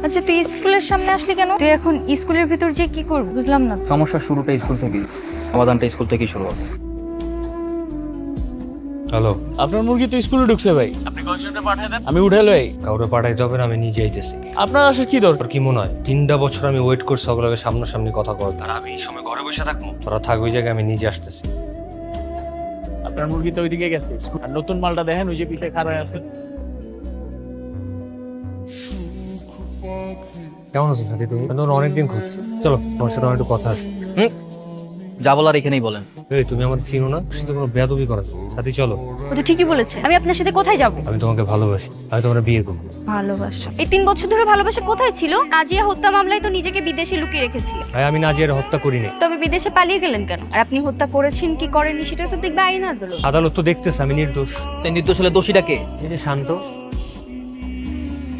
আচ্ছা তুই স্কুলের সামনে আসলি কেন? তুই এখন স্কুলের ভিতর যে কি করবি বুঝলাম না। সমস্যার শুরুটা স্কুল থেকেই, সমাধানটা স্কুল থেকেই শুরু হবে। হ্যালো, আপনার মুরগি তো স্কুলে ঢুকছে ভাই, আপনি কয়েকজনকে পাঠায় দেন, আমি উঠে লই। কাউরে পাঠাইতে হবে না, আমি নিজে আইতেছি। আপনার আসার কি দরকার? তোর কি মনে হয় 3টা বছর আমি ওয়েট করছি ওগুলোকে সামনাসামনি কথা কর, আর আমি এই সময় ঘরে বসে থাকবো? তোরা থাক ওই জায়গায়, আমি নিজে আসতেছি। আপনার মুরগি তো ওইদিকে গেছে, আর নতুন মালটা দেখেন ওই যে পিছে খাড়ায় আছে। কেমন আছো সাথী তুমি? আমি তোমার অনেকদিন খুঁজছি। চলো তোমার সাথে আমার একটু কথা আছে। যা বলার এখানেই বলেন। এই তুমি আমাকে চিনো না, সাথে কোনো বেয়াদবি করা সাথী। চলো, ও তো ঠিকই বলেছে, আমি আপনার সাথে কোথায় যাব? আমি তোমাকে ভালোবাসি, আমি তোমার বিয়ে করবো। ভালোবাসা? এই 3 বছর ধরে ভালোবাসা কোথায় ছিল? নাজিয়া হত্যা মামলায় তো নিজেকে বিদেশে লুকিয়ে রেখেছিল। ভাই আমি নাজিয়ার হত্যা করিনি। তবে বিদেশে পালিয়ে গেলেন কেন? আর আপনি হত্যা করেছেন কি করেননি সেটা তো দেখবে আইন আদালত। আদালত তো দেখতেছে আমি নির্দোষ। তাই নির্দোষ হলে দোষীটা কে? এই যে শান্ত,